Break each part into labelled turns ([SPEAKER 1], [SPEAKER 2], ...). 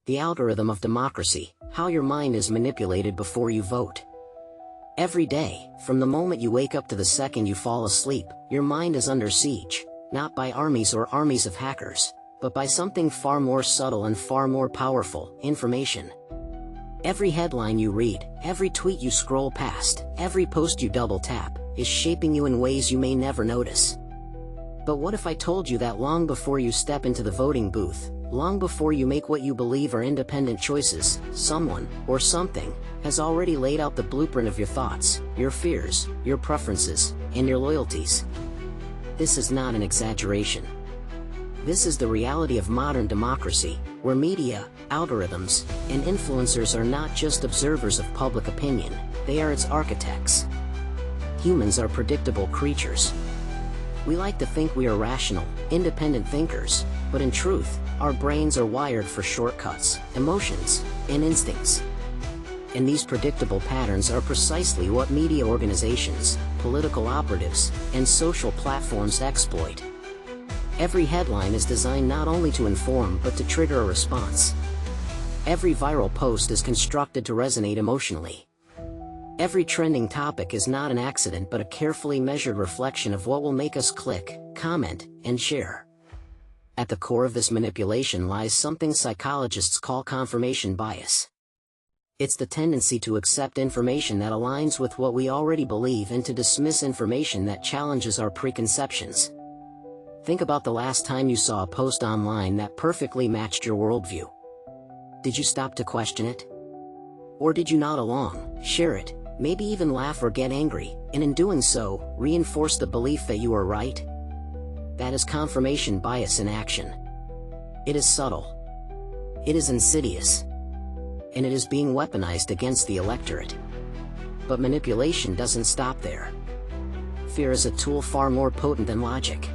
[SPEAKER 1] The algorithm of democracy, how your mind is manipulated before you vote. Every day, from the moment you wake up to the second you fall asleep, your mind is under siege, not by armies or armies of hackers, but by something far more subtle and far more powerful: information. Every headline you read, every tweet you scroll past, every post you double tap, is shaping you in ways you may never notice. But what if I told you that long before you step into the voting booth, long before you make what you believe are independent choices, someone, or something, has already laid out the blueprint of your thoughts, your fears, your preferences, and your loyalties? This is not an exaggeration. This is the reality of modern democracy, where media, algorithms, and influencers are not just observers of public opinion, they are its architects. Humans are predictable creatures. We like to think we are rational, independent thinkers, but in truth, our brains are wired for shortcuts, emotions, and instincts. And these predictable patterns are precisely what media organizations, political operatives, and social platforms exploit. Every headline is designed not only to inform but to trigger a response. Every viral post is constructed to resonate emotionally. Every trending topic is not an accident but a carefully measured reflection of what will make us click, comment, and share. At the core of this manipulation lies something psychologists call confirmation bias. It's the tendency to accept information that aligns with what we already believe and to dismiss information that challenges our preconceptions. Think about the last time you saw a post online that perfectly matched your worldview. Did you stop to question it? Or did you nod along, share it, maybe even laugh or get angry, and in doing so, reinforce the belief that you are right? That is confirmation bias in action. It is subtle. It is insidious. And it is being weaponized against the electorate. But manipulation doesn't stop there. Fear is a tool far more potent than logic.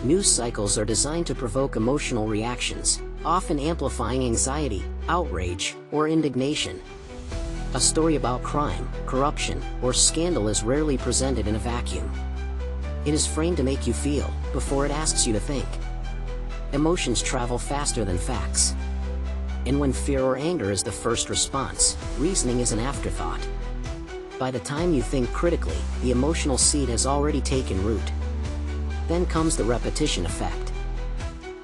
[SPEAKER 1] News cycles are designed to provoke emotional reactions, often amplifying anxiety, outrage, or indignation. A story about crime, corruption, or scandal is rarely presented in a vacuum. It is framed to make you feel, before it asks you to think. Emotions travel faster than facts. And when fear or anger is the first response, reasoning is an afterthought. By the time you think critically, the emotional seed has already taken root. Then comes the repetition effect.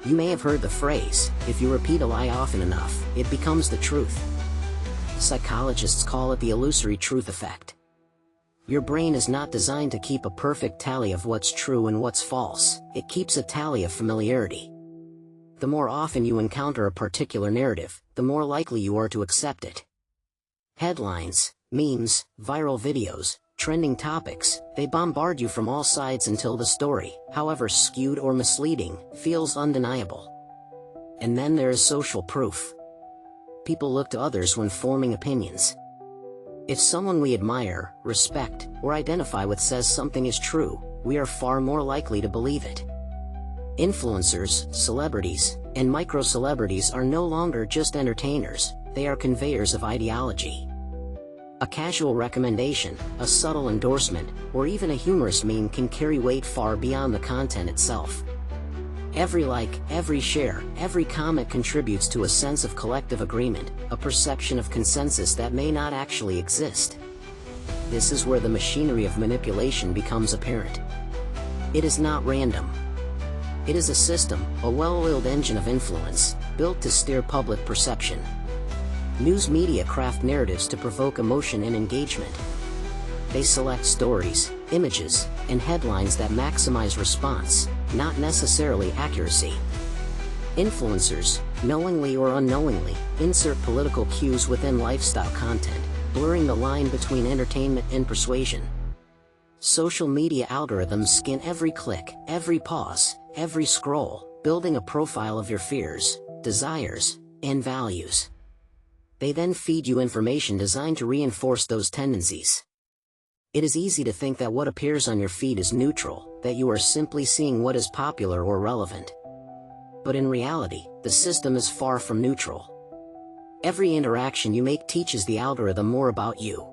[SPEAKER 1] You may have heard the phrase, if you repeat a lie often enough, it becomes the truth. Psychologists call it the illusory truth effect. Your brain is not designed to keep a perfect tally of what's true and what's false, it keeps a tally of familiarity. The more often you encounter a particular narrative, the more likely you are to accept it. Headlines, memes, viral videos, trending topics, they bombard you from all sides until the story, however skewed or misleading, feels undeniable. And then there is social proof. People look to others when forming opinions. If someone we admire, respect, or identify with says something is true, we are far more likely to believe it. Influencers, celebrities, and micro-celebrities are no longer just entertainers, they are conveyors of ideology. A casual recommendation, a subtle endorsement, or even a humorous meme can carry weight far beyond the content itself. Every like, every share, every comment contributes to a sense of collective agreement, a perception of consensus that may not actually exist. This is where the machinery of manipulation becomes apparent. It is not random. It is a system, a well-oiled engine of influence, built to steer public perception. News media craft narratives to provoke emotion and engagement. They select stories, images, and headlines that maximize response, not necessarily accuracy. Influencers, knowingly or unknowingly, insert political cues within lifestyle content, blurring the line between entertainment and persuasion. Social media algorithms scan every click, every pause, every scroll, building a profile of your fears, desires, and values. They then feed you information designed to reinforce those tendencies. It is easy to think that what appears on your feed is neutral, that you are simply seeing what is popular or relevant. But in reality, the system is far from neutral. Every interaction you make teaches the algorithm more about you.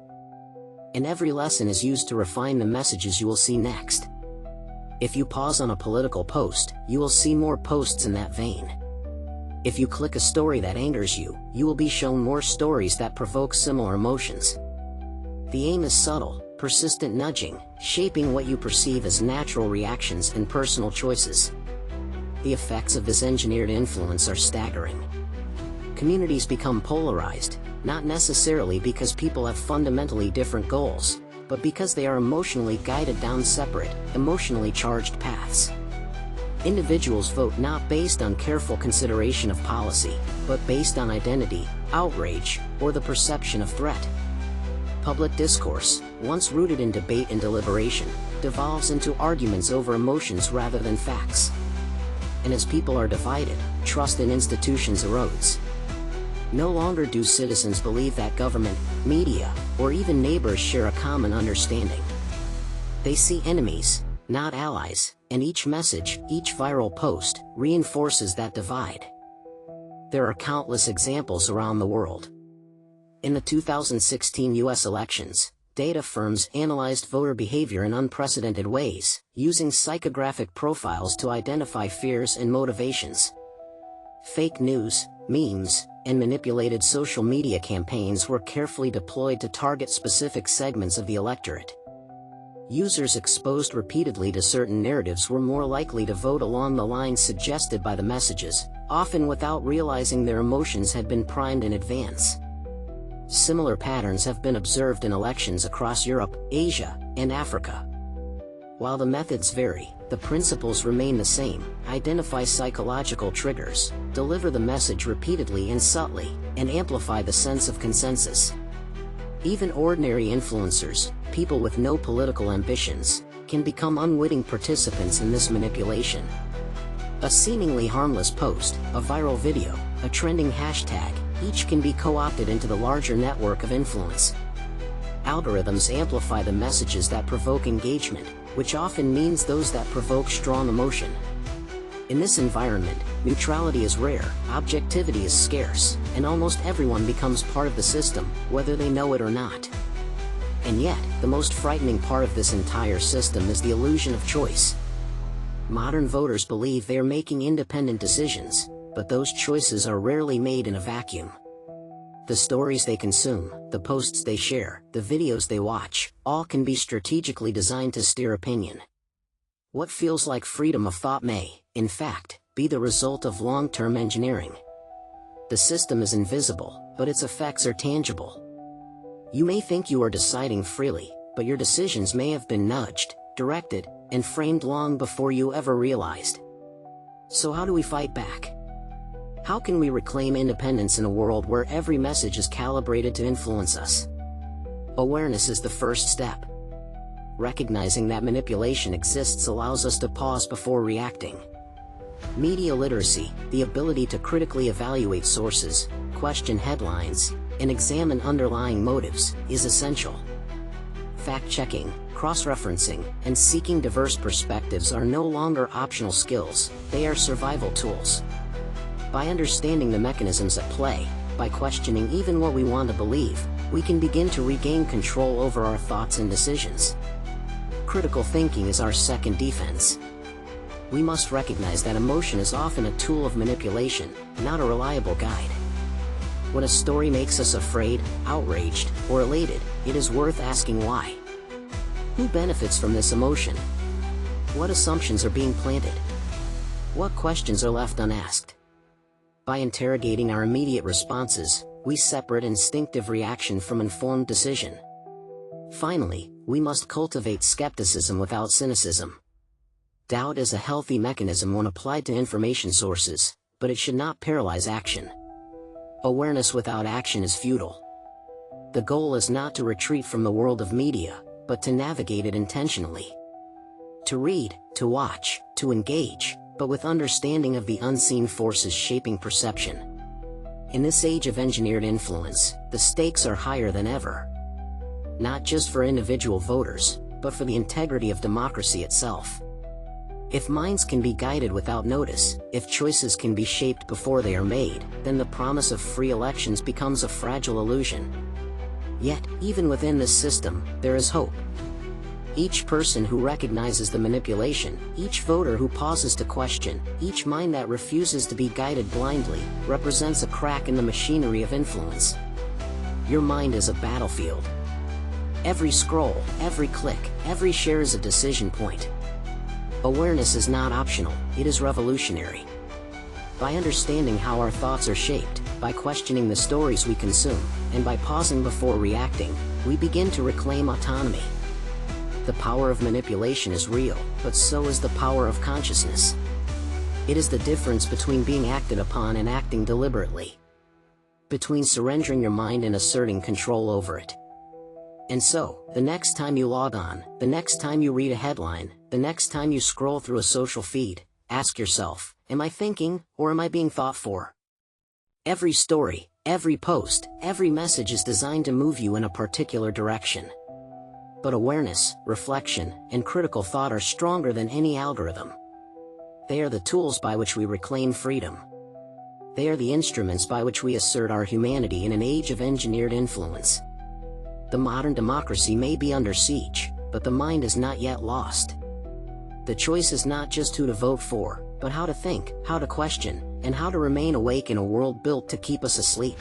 [SPEAKER 1] And every lesson is used to refine the messages you will see next. If you pause on a political post, you will see more posts in that vein. If you click a story that angers you, you will be shown more stories that provoke similar emotions. The aim is subtle, persistent nudging, shaping what you perceive as natural reactions and personal choices. The effects of this engineered influence are staggering. Communities become polarized, not necessarily because people have fundamentally different goals, but because they are emotionally guided down separate, emotionally charged paths. Individuals vote not based on careful consideration of policy, but based on identity, outrage, or the perception of threat. Public discourse, once rooted in debate and deliberation, devolves into arguments over emotions rather than facts. And as people are divided, trust in institutions erodes. No longer do citizens believe that government, media, or even neighbors share a common understanding. They see enemies, not allies, and each message, each viral post, reinforces that divide. There are countless examples around the world. In the 2016 US elections, data firms analyzed voter behavior in unprecedented ways, using psychographic profiles to identify fears and motivations. Fake news, memes, and manipulated social media campaigns were carefully deployed to target specific segments of the electorate. Users exposed repeatedly to certain narratives were more likely to vote along the lines suggested by the messages, often without realizing their emotions had been primed in advance. Similar patterns have been observed in elections across Europe, Asia, and Africa. While the methods vary, the principles remain the same: identify psychological triggers, deliver the message repeatedly and subtly, and amplify the sense of consensus. Even ordinary influencers, people with no political ambitions, can become unwitting participants in this manipulation. A seemingly harmless post, a viral video, a trending hashtag, each can be co-opted into the larger network of influence. Algorithms amplify the messages that provoke engagement, which often means those that provoke strong emotion. In this environment, neutrality is rare, objectivity is scarce, and almost everyone becomes part of the system, whether they know it or not. And yet, the most frightening part of this entire system is the illusion of choice. Modern voters believe they are making independent decisions, but those choices are rarely made in a vacuum. The stories they consume, the posts they share, the videos they watch, all can be strategically designed to steer opinion. What feels like freedom of thought may, in fact, be the result of long-term engineering. The system is invisible, but its effects are tangible. You may think you are deciding freely, but your decisions may have been nudged, directed, and framed long before you ever realized. So how do we fight back? How can we reclaim independence in a world where every message is calibrated to influence us? Awareness is the first step. Recognizing that manipulation exists allows us to pause before reacting. Media literacy, the ability to critically evaluate sources, question headlines, and examine underlying motives, is essential. Fact-checking, cross-referencing, and seeking diverse perspectives are no longer optional skills, they are survival tools. By understanding the mechanisms at play, by questioning even what we want to believe, we can begin to regain control over our thoughts and decisions. Critical thinking is our second defense. We must recognize that emotion is often a tool of manipulation, not a reliable guide. When a story makes us afraid, outraged, or elated, it is worth asking why. Who benefits from this emotion? What assumptions are being planted? What questions are left unasked? By interrogating our immediate responses, we separate instinctive reaction from informed decision. Finally, we must cultivate skepticism without cynicism. Doubt is a healthy mechanism when applied to information sources, but it should not paralyze action. Awareness without action is futile. The goal is not to retreat from the world of media, but to navigate it intentionally. To read, to watch, to engage, but with understanding of the unseen forces shaping perception. In this age of engineered influence, the stakes are higher than ever. Not just for individual voters, but for the integrity of democracy itself. If minds can be guided without notice, if choices can be shaped before they are made, then the promise of free elections becomes a fragile illusion. Yet, even within this system, there is hope. Each person who recognizes the manipulation, each voter who pauses to question, each mind that refuses to be guided blindly, represents a crack in the machinery of influence. Your mind is a battlefield. Every scroll, every click, every share is a decision point. Awareness is not optional, it is revolutionary. By understanding how our thoughts are shaped, by questioning the stories we consume, and by pausing before reacting, we begin to reclaim autonomy. The power of manipulation is real, but so is the power of consciousness. It is the difference between being acted upon and acting deliberately. Between surrendering your mind and asserting control over it. And so, the next time you log on, the next time you read a headline, the next time you scroll through a social feed, ask yourself, am I thinking, or am I being thought for? Every story, every post, every message is designed to move you in a particular direction. But awareness, reflection, and critical thought are stronger than any algorithm. They are the tools by which we reclaim freedom. They are the instruments by which we assert our humanity in an age of engineered influence. The modern democracy may be under siege, but the mind is not yet lost. The choice is not just who to vote for, but how to think, how to question, and how to remain awake in a world built to keep us asleep.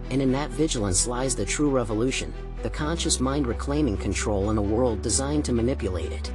[SPEAKER 1] And in that vigilance lies the true revolution, the conscious mind reclaiming control in a world designed to manipulate it.